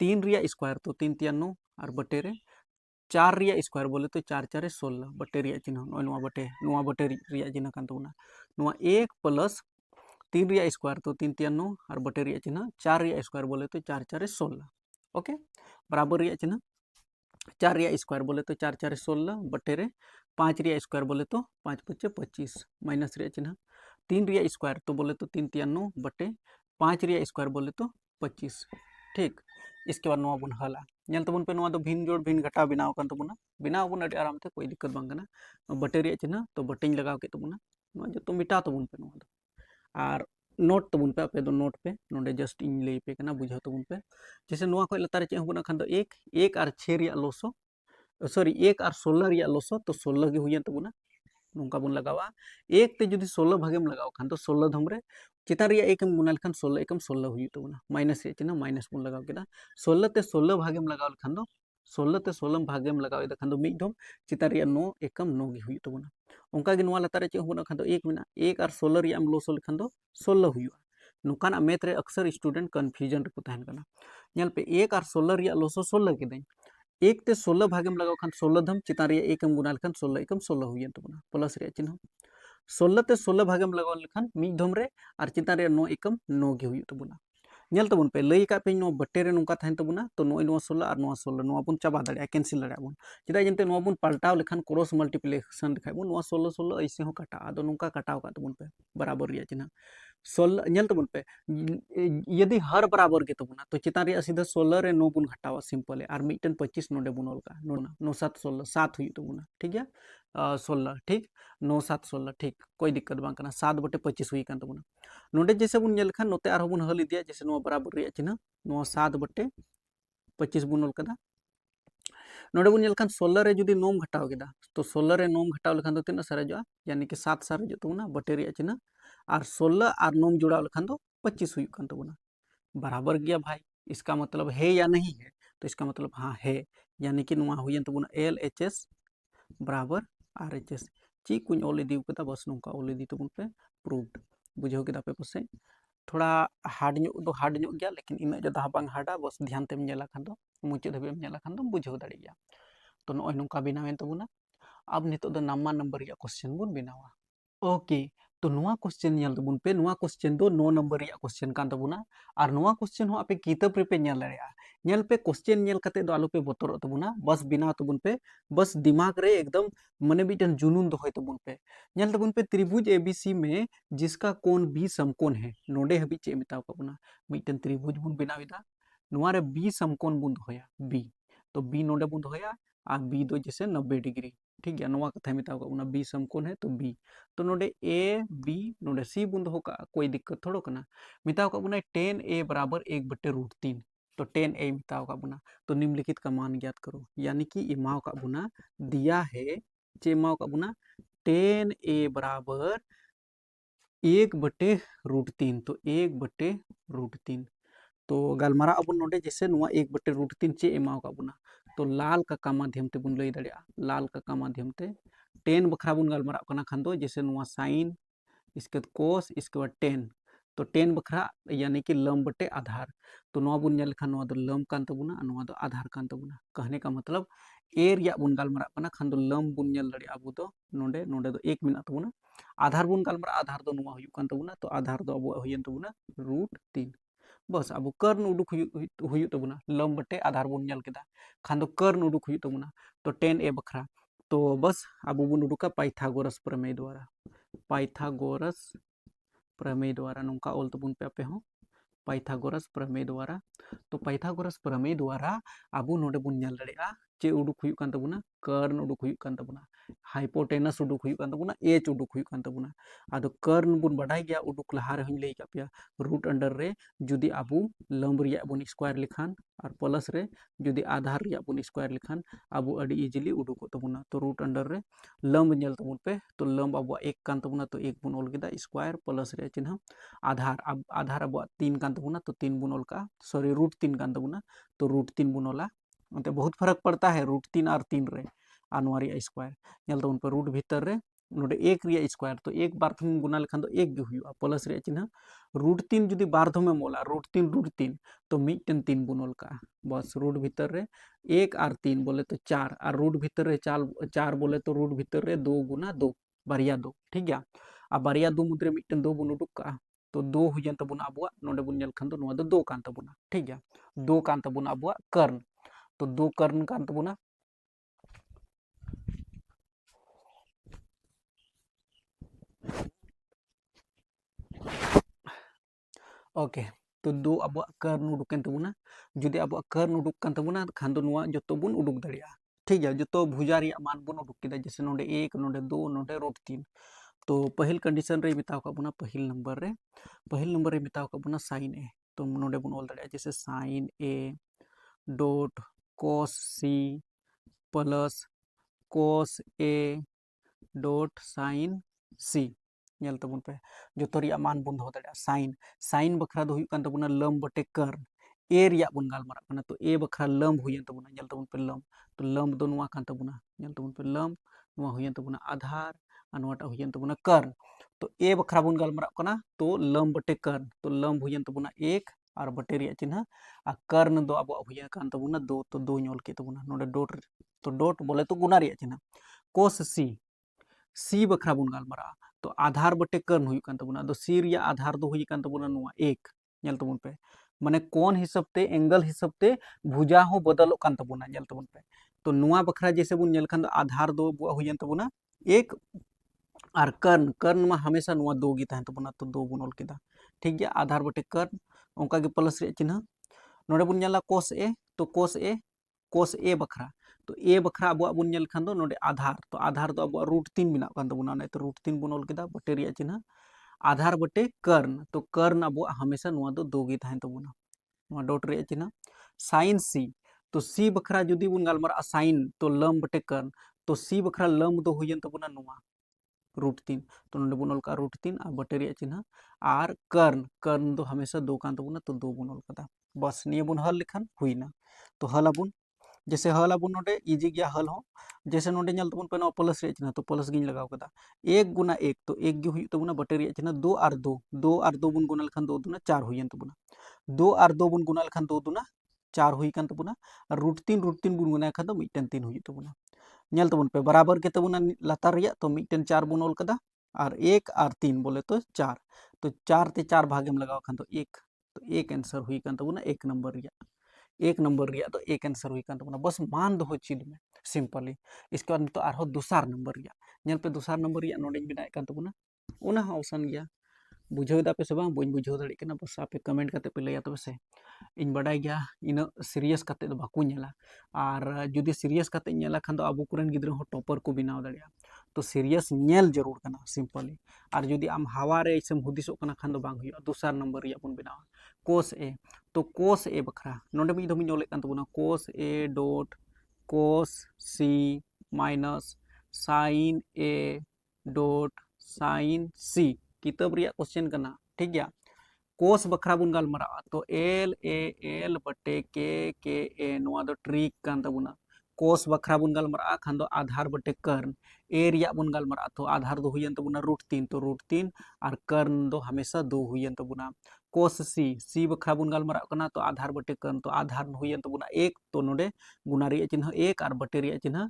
3 रिया स्क्वायर तो 3 तिया 9 और बटे रे 4 रिया स्क्वायर बोले तो 4 4 16 बटे रिया चिन्ह नुआ बटे रिया चिन्ह कान तबुना नुआ 1 प्लस 3 रिया स्क्वायर तो 3 तिया 9 और बटे रिया चिन्ह 4 रिया स्क्वायर बोले तो 4 4 16 ओके बराबर रिया चिन्ह 4 रिया स्क्वायर बोले तो 4 4 16 बटे रे 5 रिया स्क्वायर बोले तो 5 5 25 माइनस रिया चिन्ह 3 रिया स्क्वायर तो बोले तो 3 तिया 9 बटे 5 रिया स्क्वायर बोले तो 25 ठीक इसके बाद नुआ बुन हला नेल तबुन पे नुआ दो भिन जोड़ भिन घटा बनाव कान तबुना बनाव बुन अडी आराम ते कोई दिक्कत बांग कना बटे रिया चिन्ह तो बटेñ लगाव के तबुना नुआ जतो मिटा तबुन पे नुआ दो और नोट तबुन पे आपे दो नोट पे नोडे जस्ट इन लई पे कना बुझाव तबुन पे जैसे नुआ खय लतार चे होबना खान दो 1 और 6 रिया लोसो सॉरी 1 और 16 रिया लोसो तो 16 गे हुयन तबुना नोंका बुन लगावा 1 ते जुदी 16 भागेम लगाव खान तो 16 धम रे चितान रिया एकम गुना लेखान 16 एकम 16 हुयु तबुना माइनस रे चिन्ह माइनस बुन लगाव केदा 16 ते 16 भागेम लगाव लेखान दो 16 ते 16 भागेम लगाव एदा खान दो मिद धम चितान रिया 9 एकम 9 गे हुयु तबुना ओंका गे नुआ लतार रे चे होबना खान दो 1 मेना 1 और 16 रिया एम लोसो लेखान दो 16 हुयु नुकान मैथ रे अक्सर स्टूडेंट कन्फ्यूजन रे को तहन कना नेल पे 1 और 16 रिया लोसो 16 केदें 1 ते 16 भागेम लगाव खान 16 धम चितान रिया एकम गुना लेखान 16 एकम 16 हुयन तबुना प्लस रिया चिन्ह 16 ते 16 भागेम लगाव लेखान मिद धम रे और चितान रिया 9 एकम 9 गे हुयु तबुना नेल तबुन पे लई का पे नो बटे रे नुका थाइन तबुना तो नोय नो 16 और नो 16 नो बुन चाबा दाड़िया कैंसिल दाड़िया बुन चिदा जंते नो बुन पलटाव लेखान क्रॉस मल्टीप्लिकेशन देखाय बुन नो 16 16 ऐसे हो कटा आदो नुका कटाव का तबुन पे बराबर रिया चिन्ह 16 ñel तबन पे यदि हर बराबर के तबना तो चितान रे सीधा 16 रे 9 बुन घटावा सिंपल है और मिटन 25 नोडे बुन ऑल का 9 7 16 7 हुई तबना ठीक है 16 ठीक 9 7 16 ठीक कोई दिक्कत बांग कना 7 बटे 25 हुई कान तबना नोडे जैसे बुन ñel खान नोते आर बुन हल इदिया जैसे नो बराबर रे चिन्ह नो 7 बटे 25 बुन ऑल कदा नोडे बुन ñel खान 16 रे जुदी 9 घटाव केदा तो 16 रे 9 घटाव लेखान तो तीना सारेजो यानी कि 7 सारेजो तबना बटे रे चिन्ह और 16 और 9 जोड़ा लेखान तो 25 हुई कान तबना बराबर गया भाई। इसका मतलब है या नहीं है तो इसका मतलब हाँ है यानी कि नुआ हुई तबना LHS बराबर RHS ची कुछ ऑल इदी कदा बस नोंका ऑल इदी तबन पे प्रूव्ड बुझाव केदा पे पसे थोड़ा हार्ड ᱧᱚᱜ गया लेकिन इन ज़्यादा बांग हार्डा बस ध्यान तेम नेला खान दो मुचाद धाबी एम नेला खान दो बुझाव दाड़ी गया तो नॉय नोंका बनावेन तबना अब नितो दो नामा नंबर या क्वेश्चन बुन बनावा ओके तो नुआ क्वेश्चन नेल तबन पे नुआ क्वेश्चन दो 9 नंबर या क्वेश्चन कान तबना और नुआ क्वेश्चन हो आपे किताब रे पे नेल दाड़िया नेल पे क्वेश्चन नेल कते दो आलो पे बतरो तबना बस बिना तबन पे बस दिमाग रे एकदम मने बिटन जुनून दोहय तबन पे नेल तबन पे त्रिभुज ABC में जिसका कोण B समकोण है नोडे हबी चे मिताव कबना मिटन त्रिभुज बुन बनाविदा नुआ रे B समकोण बुन दोहया B तो B नोडे बुन दोहया और B दो जैसे 90 डिग्री ठीक है नुआ कथा मिताव कबना B समकोण है तो B तो नोडे A B नोडे C बुन दोहो का कोई दिक्कत थोड़ो कना मिताव कबना tan A बराबर 1/√3 तो tan A मिताव कबना तो निम्नलिखित का मान ज्ञात करो यानी कि इमाव कबना दिया है चे इमाव कबना tan A बराबर 1/√3 तो 1/√3 तो गलमारा अब नोडे जैसे नुआ 1/√3 चे इमाव कबना तो लाल का माध्यम ते बुन लई दाड़िया लाल का माध्यम ते tan बखरा बुन गलमारा कना खान दो जैसे नुआ sin इसके बाद कोस इसके बाद tan तो tan बखरा यानी कि लंब बटे आधार तो नुआ बुन नेल खान नुआ दो लंब कान तबुना नुआ दो आधार कान तबुना कहने का मतलब ए रिया बुन गलमारा कना खान दो लंब बुन नेल दाड़िया अबु दो नोडे नोडे दो 1 मिनट तबुना आधार बुन गलमारा आधार दो नुआ हुयु कान तबुना तो आधार दो अबु हुयन तबुना √3 बस अब कर्ण उडुक हुयु तबुना लंब बटे आधार बुन नेल केदा खान दो कर्ण उडुक हुयु तबुना तो tan A बखरा तो बस अब बुन उडुका पाइथागोरस प्रमेय द्वारा पाइथागोरस प्रमेय द्वारा नोंका ऑल तबुन पे आपे हो पाइथागोरस प्रमेय द्वारा तो पाइथागोरस प्रमेय द्वारा अब नोडे बुन नेल दाड़िया चे उडुक हुयु कान तबुना कर्ण उडुक हुयु कान तबुना हाइपोटेनस उडुक हुयु कान तबुना H उडुक हुयु कान तबुना आदो कर्ण बुन बाडाय गया उडुक लहा रे हई लई का पिया रूट अंडर रे जुदी आबू लंब रिया बुन स्क्वायर लिखान और प्लस रे जुदी आधार रिया बुन स्क्वायर लिखान आबू अडी इजीली उडुक तबुना तो रूट अंडर रे लंब नेल तबुन पे तो लंब अब 1 कान तबुना तो 1 बुन ऑल केदा स्क्वायर प्लस रे चिन्ह आधार अब आधार अब 3 कान तबुना तो 3 बुन ऑल का सॉरी √3 कान तबुना तो √3 बुन ऑला अंते बहुत फर्क पड़ता है √3 और 3 रे आनवारी स्क्वायर नेल तबुन पे रूट भीतर रे नोडे 1 रिया स्क्वायर तो 1 बार थम गुना लेखान तो 1 गे हुआ प्लस रे चिन्ह √3 जुदी बार धमे मोला √3 तो मिटन 3 बुनोल का बस रूट भीतर रे 1 और 3 बोले तो 4 और रूट भीतर रे 4 बोले तो रूट भीतर रे 2 गुना 2 बारिया 2 ठीक गया अब बारिया 2 मुद्रे मिटन 2 बुन उडुक का तो 2 हुयन तबुना अबुआ नोडे बुन नेल खान तो नुआ दो 2 कान तबुना ठीक गया 2 कान तबुना अबुआ कर्ण तो 2 कर्ण कान तबुना ओके तो 2 अब कर्ण उडुकन तबुना जुदी अब कर्ण उडुकन तबुना खान दो नुआ जतो बुन उडुक दाड़िया ठीक है जतो भुजा रिया मान बुन उडुक केदा जैसे नोडे 1 नोडे 2 नोडे √3 तो पहल कंडीशन रे मिताव का बुना पहल नंबर रे मिताव का बुना sin A तो नोडे बुन ऑल दाड़िया जैसे sin A dot cos C plus cos A dot sin C नेल तबुन पे जतो रिया मान बुन दो दाड़िया sin बखरा दो हुयु कान तबुना लंब बटे कर्ण A रिया बुन गालमारा कना तो A बखरा लंब हुयन तबुना नेल तबुन पे लंब तो लंब दो नुआ कान तबुना नेल तबुन पे लंब नुआ हुयन तबुना आधार अनुवाटा हुयन तबुना कर्ण तो A बखरा बुन गालमारा कना तो लंब बटे कर्ण तो लंब हुयन तबुना 1 और बटे रिया चिन्ह आ कर्ण दो अब हुयन कान तबुना 2 तो 2 ñोल के तबुना नोडे डॉट तो डॉट बोले तो गुना रिया चिन्ह cos C बखरा बुन गालमारा तो आधार बटे कर्ण हुई कान तबुना दो C रिया आधार दो हुई कान तबुना नुआ 1 नेल तबुन पे माने कोण हिसाब ते एंगल हिसाब ते भुजा हो बदलो कान तबुना नेल तबुन पे तो नुआ बखरा जैसे बुन नेल खान दो आधार दो हुयन तबुना 1 और कर्ण कर्ण में हमेशा नुआ दो गी तहन तबना तो दो बुन ऑल केदा ठीक गया आधार बटे कर्ण ओंका गे प्लस रे चिन्ह नोडे बुन नेला कोस ए बखरा तो ए बखरा अब बुन नेल खान दो नोडे आधार तो अब रूट 3 बिना कान तबना ना तो रूट 3 बुन ऑल केदा बटे रे चिन्ह आधार बटे कर्ण तो कर्ण अब हमेशा नुआ दो गी तहन तबना नुआ डॉट रे चिन्ह साइन सी तो सी बखरा जुदी बुन गालमारा साइन तो लम बटे कर्ण तो सी बखरा लम दो हुयन तबना नुआ रूट 3 तो नोडे बुन ऑल का रूट 3 और बटे रे चिन्ह और कर्ण कर्ण दो हमेशा दो कान तबना तो दो बुन ऑल कदा बस निये बुन हल लेखान हुईना तो हल आबुन जैसे हल आबुन नोडे इजी गया हल हो जैसे नोडे नेल तबुन पे प्लस रे चिन्ह तो प्लस गिन लगाव कदा 1 गुना 1 तो 1 गे हुई तबुना बटे रे चिन्ह 2 और 2 2 और 2 बुन गुना लेखान 2 दुना 4 हुईन तबुना 2 और 2 बुन गुना लेखान 2 दुना 4 हुई कान तबुना रूट 3 बुन गुना लेखान 2 मिटन 3 हुई तबुना नेल तबुन पे बराबर के तबुना लातार रिया तो मिटन 4 बुन ऑल कदा और 1 और 3 बोले तो 4 तो 4 ते 4 भागेम लगाव खान तो 1 तो 1 आंसर हुई कान तबुना 1 नंबर रिया 1 नंबर रिया तो 1 आंसर हुई कान तबुना बस मान दो चिल में सिंपली इसके बाद तो आरो दूसरा नंबर रिया नेल पे दूसरा नंबर रिया नोडे बनाए कान तबुना उना हो ऑप्शन गया बुझाव दा पे से बांग बइन बुझाव दाड़ी कना बस आपे कमेंट करते पे लैया तबे से इन बड़ाई गया इन सीरियस करते दो बाकू नेला और जुदी सीरियस करते नेला खान दो अबो कुरन गिद्रा हो टॉपर को बनाव दाड़िया तो सीरियस नेल जरूर कना सिंपली और जुदी आम हवा रे इसम हुदिसो कना खान दो बांग हुआ दूसरा नंबर रिया बन बनावा कोस ए तो कोस ए बखरा नोडे मी दमी नोले कान तबना cos A dot cos C minus sine A dot sine C किताब रिया क्वेश्चन कना ठीक गया कोस बखरा बुन गालमारा तो एल ए एल बटे के ए नोआ दो ट्रिक कान तबुना कोस बखरा बुन गालमारा खान दो आधार बटे कर्ण ए रिया बुन गालमारा तो आधार दो हुयन तबुना रूट 3 तो रूट 3 और कर्ण दो हमेशा दो हुयन तबुना कोस सी बखरा बुन गालमारा कना तो आधार बटे कर्ण तो आधार हुयन तबुना 1 तो नोडे गुना रिया चिन्ह 1 और बटे रिया चिन्ह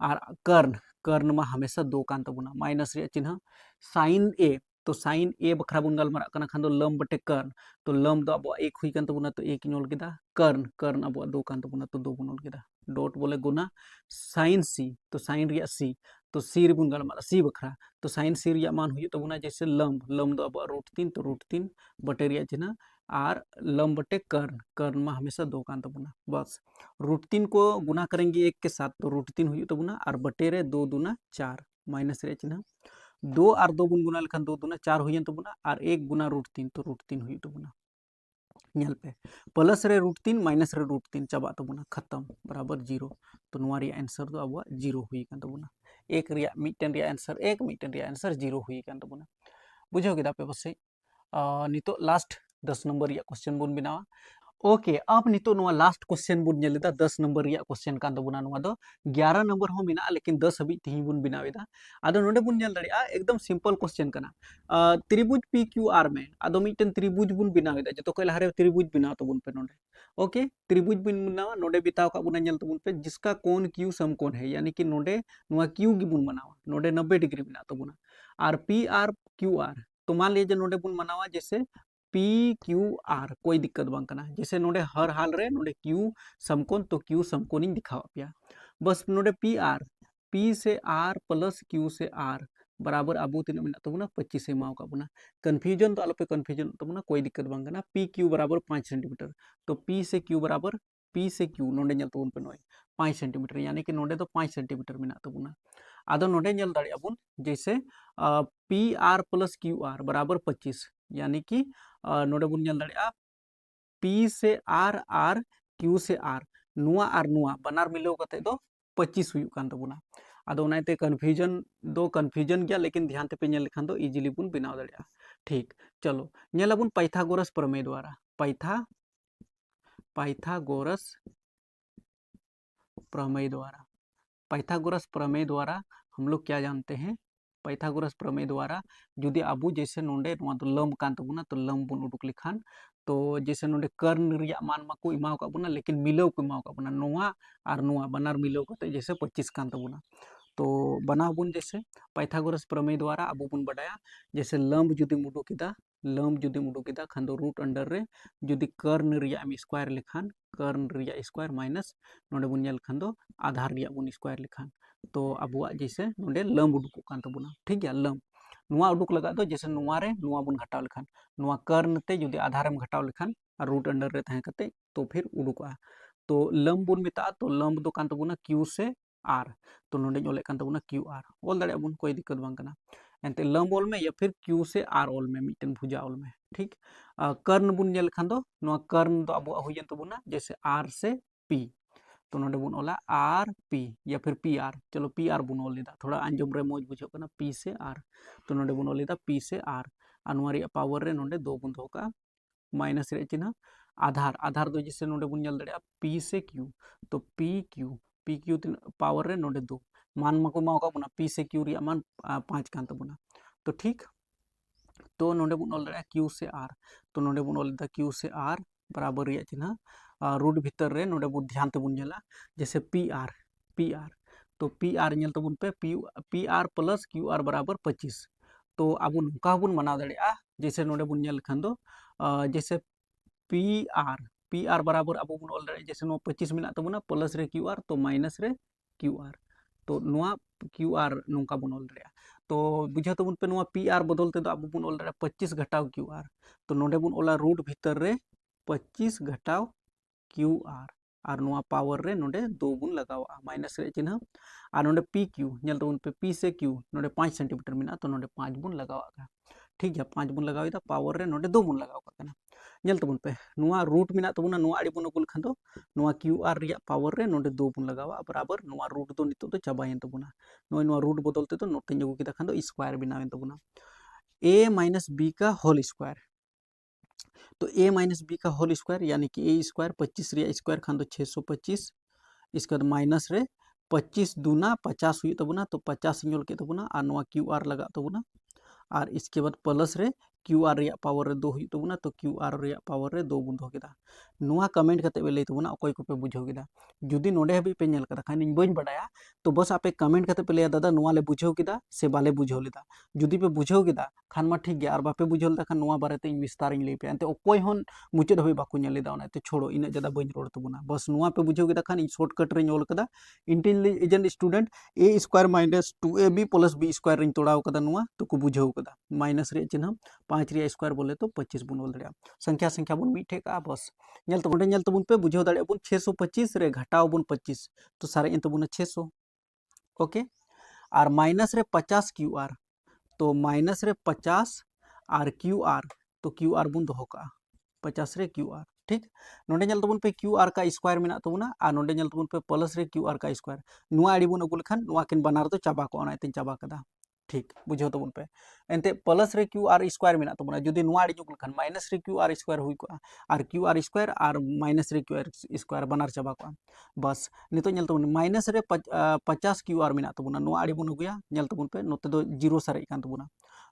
और कर्ण कर्ण में हमेशा दो कान तबुना माइनस रिया चिन्ह साइन ए तो साइन ए बखरा बुन गालमारा कना खान दो लम बटे कर्ण तो लम दो अब 1 हुई कान तबुना तो 1 नोल केदा कर्ण कर्ण अब 2 कान तबुना तो 2 नोल केदा डॉट बोले गुना साइन सी तो साइन रिया सी तो सी रे बुन गालमारा सी बखरा तो साइन सी रिया मान हुई तबुना जैसे लम दो अब रूट 3 तो रूट 3 बटे रिया चिन्ह और लम बटे कर्ण कर्ण में हमेशा 2 कान तबुना बस रूट 3 को गुना करेंगे 1 के साथ तो रूट 3 हुई तबुना और बटे रे 2 दूना 4 माइनस रे चिन्ह 2 और 2 बुन गुना लेखान 2 दूना 4 हुई तबुना और 1 गुना रूट 3 तो रूट 3 हुई तबुना नेल पे प्लस रे रूट 3 माइनस रे रूट 3 चाबा तबुना खत्म बराबर 0 तो नुआ रिया आंसर दो अब 0 हुई कान तबुना एक रिया मिटन रिया आंसर 1 मिटन रिया आंसर 0 हुई कान तबुना बुझाव केदा पे बसे नितो लास्ट 10 नंबर रिया क्वेश्चन बुन बनावा ओके अब नितो नुआ लास्ट क्वेश्चन बुन नेलेदा 10 नंबर रिया क्वेश्चन कान तबुना नुआ दो 11 नंबर हो मिना लेकिन 10 हबी तिही बुन बनावेदा आदो नोडे बुन नेल दाड़िया एकदम सिंपल क्वेश्चन कना त्रिभुज पी क्यू आर में आदो मिटन त्रिभुज बुन बनावेदा जतो कोई लहारे त्रिभुज बनाव तबुन पे नोडे ओके त्रिभुज बुन बनावा नोडे बिताव का बुना नेल तबुन पे जिसका कोण क्यू समकोण है यानी कि नोडे नुआ क्यू गी बुन बनावा नोडे 90 डिग्री बना तबुना और पी आर क्यू आर तो मान लीजिए नोडे बुन बनावा जैसे पी क्यू आर कोई दिक्कत बांग कना जैसे नोडे हर हाल रे नोडे क्यू समकोण तो क्यू समकोण इन दिखावा पिया बस नोडे पी से आर प्लस क्यू से आर बराबर आबू तीन मिनट तबुना 25 एमाव का बुना कन्फ्यूजन तो आलोपे कन्फ्यूजन तबुना कोई दिक्कत बांग कना पी क्यू बराबर 5 सेंटीमीटर तो पी से क्यू बराबर पी से क्यू नोडे नेल तबुन पे नोय 5 सेंटीमीटर यानी कि नोडे तो 5 सेंटीमीटर मिना तबुना आदो नोडे नेल दाड़िया बुन जैसे P R plus Q R बराबर 25 यानी कि नोडे बुन नेल दाड़िया पी से आर आर क्यू से आर नुआ और नुआ बनार मिलाव कते दो 25 हुई कान तबुना आदो उनाते कन्फ्यूजन गया लेकिन ध्यान ते पे नेल लेखान दो इजीली बुन बनाव दाड़िया ठीक चलो नेलाबुन पाइथागोरस प्रमेय द्वारा पाइथागोरस प्रमेय द्वारा हम लोग क्या जानते हैं पाइथागोरस प्रमेय द्वारा जुदी आबू जैसे नोडे नुआ तो लम कान तबुना तो लम बुन उडुक लिखान तो जैसे नोडे कर्ण रिया मान माको इमाव का बुना लेकिन मिलाव को इमाव का बुना नुआ और नुआ बनार मिलाव कते जैसे 25 कान तबुना तो बनाव बुन जैसे पाइथागोरस प्रमेय द्वारा आबू बुन बडाया जैसे लम जुदी उडुकिदा खान दो रूट अंडर रे जुदी कर्ण रिया स्क्वायर लिखान कर्ण रिया स्क्वायर माइनस नोडे बुन नेल खान दो आधार रिया बुन स्क्वायर लिखान तो अबुआ जैसे नोडे लम उडुक कान तबुना ठीक गया लम नुआ उडुक लगा दो जैसे नुआ रे नुआ बुन घटाव लेखान नुआ कर्ण ते जुदी आधारम घटाव लेखान और रूट अंडर रे तहे कते तो फिर उडुकआ तो लम बुन मिता तो लम दो कान तबुना क्यू से आर तो नोडे ओले कान तबुना क्यू आर ओल दाड़े बुन कोई दिक्कत बांग कना एंते लम ओल में या फिर क्यू से आर ओल में मिटन भुजा ओल में ठीक कर्ण बुन नेल खान दो नुआ कर्ण दो अबुआ हुयन तबुना जैसे आर से पी तो नोडे बुन ओला आर पी या फिर पी आर चलो पी आर बुन ओल लेदा थोड़ा आंजम रे मौज बुझो कना पी से आर तो नोडे बुन ओल लेदा पी से आर नुआ पावर रे नोडे दो बुन दो का माइनस रे चिन्ह आधार आधार दो जैसे नोडे बुन नेल दड़े पी से क्यू तो पी क्यू पावर रे नोडे दो मान मको माओ का बुना पी से क्यू रिया मान 5 कान तबुना तो ठीक तो नोडे बुन ओल दड़े क्यू से आर तो नोडे बुन ओल दा क्यू से आर बराबर रिया चिन्ह रूट भीतर रे नोडे बुन ध्यान तबुन नेला जैसे पी आर तो पी आर नेल तबुन पे P R plus Q R बराबर 25 तो अब नौका बुन मनाव दड़े जैसे नोडे बुन नेल खान दो जैसे पी आर बराबर अब बुन ओल दड़े जैसे 25 मिना तबुना प्लस रे क्यू आर तो माइनस रे क्यू आर तो नुआ क्यू आर नौका बुन ओल दड़े तो बुझे तबुन पे नुआ पी आर बदल ते अब बुन ओल दड़े 25 घटाव क्यू आर तो नोडे बुन ओला रूट भीतर रे 25 घटाव क्यू आर नुआ पावर रे नोडे दो बुन लगावा माइनस रे चिन्ह और नोडे पी क्यू नेल तबुन पे पी से क्यू नोडे 5 सेंटीमीटर मिना तो नोडे 5 बुन लगावा ठीक है 5 बुन लगावा पावर रे नोडे दो बुन लगावा कना नेल तबुन पे नुआ रूट मिना तबुना नुआ आड़ी बुन अगुल खान दो नुआ क्यू आर रिया पावर रे नोडे दो बुन लगावा बराबर नुआ रूट दो नितो तो चाबायन तबुना नुआ रूट बदलते तो नोटे अगु किदा खान दो स्क्वायर बनावेन तबुना a माइनस बी का होल स्क्वायर तो a माइनस बी का होल स्क्वायर यानी कि a स्क्वायर 25 रिया स्क्वायर खान दो 625 इसके बाद माइनस रे 25 दूना 50 हुई तबुना तो 50 इंजोल के तबुना और नुआ क्यू आर लगा तबुना और इसके बाद प्लस रे क्यू आर रिया पावर रे दो हुई तबुना तो क्यू आर रिया पावर रे दो बुन दो केदा नुआ कमेंट करते बे लई तबुना अकोय को पे बुझाव केदा जुदी नोडे हबी पे नेल कदा खान इन बइन बडाया तो बस आपे कमेंट करते पे लया दादा नुआ ले बुझाव केदा से बाले बुझाव लेदा जुदी पे बुझाव केदा खान मा ठीक गया और बापे बुझाव लेदा खान नुआ बारे ते इन विस्तार इन लई पे अंते अकोय होन मुचाद हबी बाको नेल लेदा ओना ते छोड़ो इन ज्यादा बइन रोड तबुना बस नुआ पे बुझाव केदा खान इन शॉर्टकट रे ओल कदा intelligent student a square minus 2ab plus b square रिन तोड़ाव कदा नुआ तो को बुझाव कदा माइनस रे चिन्ह 5 रिया स्क्वायर बोले तो 25 बुन ओल दड़िया संख्या बुन मिठे का बस नेल तबुन पे बुझाव दड़िया बुन 625 रे घटाव बुन 25 तो सारे इन तबुन 600 ओके और माइनस रे 50 क्यू आर तो माइनस रे 50 और क्यू आर तो क्यू आर बुन दोहो का 50 रे क्यू आर ठीक नोडे नेल तबुन पे क्यू आर का स्क्वायर मेना तबुना और नोडे नेल तबुन पे प्लस रे क्यू आर का स्क्वायर नुआ आड़ी बुन अगु लेखान नुआ किन बनार तो चाबा को ओनाते चाबा कदा ठीक बुझो तबुन पे एंते प्लस रे क्यू आर स्क्वायर मेना तबुना जुदी नुआ आड़ी अगु लेखान माइनस रे क्यू आर स्क्वायर हुई को और क्यू आर स्क्वायर और माइनस रे क्यू आर स्क्वायर बनार चाबा को बस नितो नेल तबुन माइनस रे 50 क्यू आर मेना तबुना नुआ आड़ी बुन अगुया नेल तबुन पे नोते दो जीरो सारे कान तबुना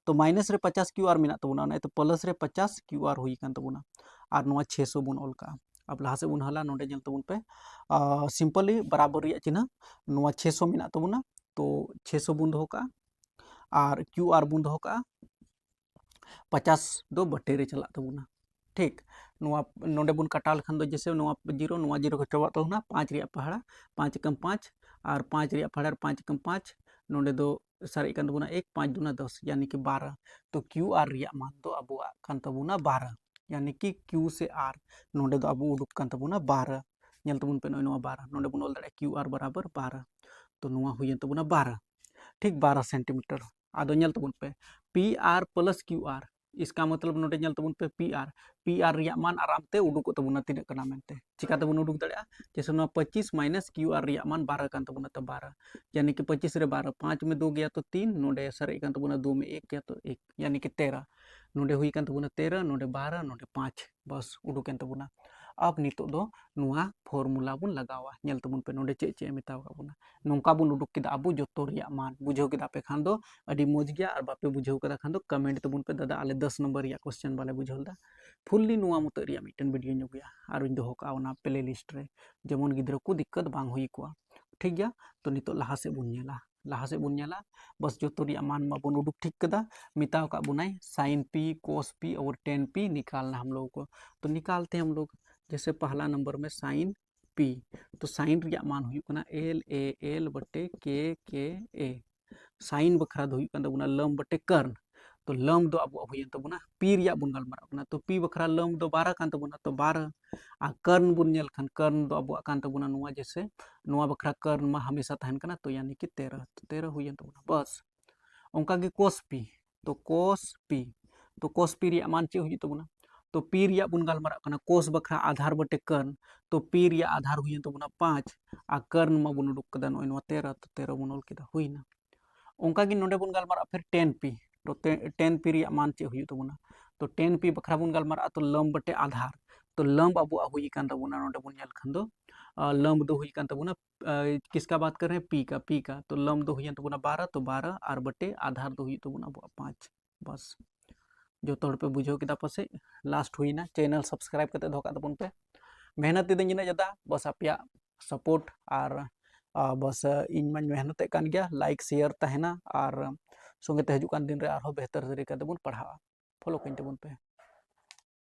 तो माइनस रे 50 क्यू आर मेना तबुना ना तो प्लस रे 50 क्यू आर हुई कान तबुना और नुआ 600 बुन ओल का अब लहा से बुन हला नोडे नेल तबुन पे सिंपली बराबर रिया चिन्ह नुआ 600 मेना तबुना तो 600 बुन दो का और क्यू आर बुन दो का 50 दो बटे रे चला तबुना ठीक नुआ नोडे बुन कटा लखान दो जैसे नुआ जीरो को चबा तबुना 5 रिया पहाड़ा 5 कम 5 और 5 रिया पहाड़ा 5 कम 5 नोडे दो सारे कान तबुना 1 5 दूना 10 यानी कि 12 तो क्यू आर रिया मान दो अबुआ कान तबुना 12 यानी कि क्यू से आर नोडे दो अबु उडुक कान तबुना 12 नेल तबुन पे नुआ 12 नोडे बुन ओल दड़े क्यू आर बराबर 12 तो नुआ हुयन तबुना 12 ठीक 12 सेंटीमीटर आदो नेल तबुन पे P R plus Q R इसका मतलब नोडे नेल तबुन पे पी आर रिया मान आराम ते उडुक तबुना तिने कना मेनते चिका तबुन उडुक दड़िया जैसे नुआ 25 माइनस क्यू आर रिया मान 12 कान तबुना तो 12 यानी कि 25 रे 12 5 में 2 गया तो 3 नोडे सरे कान तबुना 2 में 1 गया तो 1 यानी कि 13 नोडे हुई कान तबुना 13 नोडे 12 नोडे 5 बस उडुकेन तबुना अब नितो दो नुआ फॉर्मूला बुन लगावा नेल तबुन पे नोडे चे मेताव का बुना नोंका बुन उडुक केदा अबु जतो रिया मान बुझाव केदा पे खान दो अडी मोज गया और बापे बुझाव केदा खान दो कमेंट तबुन पे दादा आले 10 नंबर रिया क्वेश्चन बाले बुझावदा फुल्ली नुआ मत रिया मिटन वीडियो नुगया और इन दोहो का ओना प्ले लिस्ट रे जेमन गिद्रा को दिक्कत बांग हुई को ठीक गया तो नितो लहा से बुन नेला बस जतो रिया मान मा बुन उडुक ठीक कदा मिताव का बुनाई sin p cos p और tan p निकालना हम लोग को तो निकालते हैं हम लोग जैसे पहला नंबर में साइन पी तो साइन रिया मान हुई कना एल ए एल बटे के ए साइन बखरा दो हुई कन तबुना लम बटे कर्ण तो लम दो अब हुई तबुना पी रिया बुन गलमाराव कना तो पी बखरा लम दो 12 कान तबुना तो 12 आ कर्ण बुन नेल खान कर्ण दो अब कान तबुना नुआ जैसे नुआ बखरा कर्ण मा हमेशा तहन कना तो यानी कि 13 तो 13 हुई तबुना बस उनका के कोस पी तो कोस पी रिया मान चे हुई तबुना तो पी रिया बुन गलमाराव कना कोस बखरा आधार बटे कर्ण तो पी रिया आधार हुई तबुना 5 आ कर्ण मा बुन उडुक कदा नोय 13 तो 13 बुन ऑल केदा हुईना उनका की नोडे बुन गलमाराव फिर 10 पी तो 10 पी रिया मान चे हुई तबुना तो 10 पी बखरा बुन गलमाराव तो लम बटे आधार तो लम अब हुई कान तबुना नोडे बुन नेल खान दो लम दो हुई कान तबुना किसका बात कर रहे हैं पी का तो लम दो हुई तबुना 12 तो 12 आर बटे आधार दो हुई तबुना 5 बस जो तोड़ पे बुझो किदा पसे लास्ट हुई ना चैनल सब्सक्राइब करते धोखा तबुन पे मेहनत दिन जिना जदा बस आपया सपोर्ट और बस इन मन मेहनत कान गया लाइक शेयर तहना और संगे ते हजु कान दिन रे आरो बेहतर तरीका तेबुन पढ़ा फॉलो कइन तेबुन पे।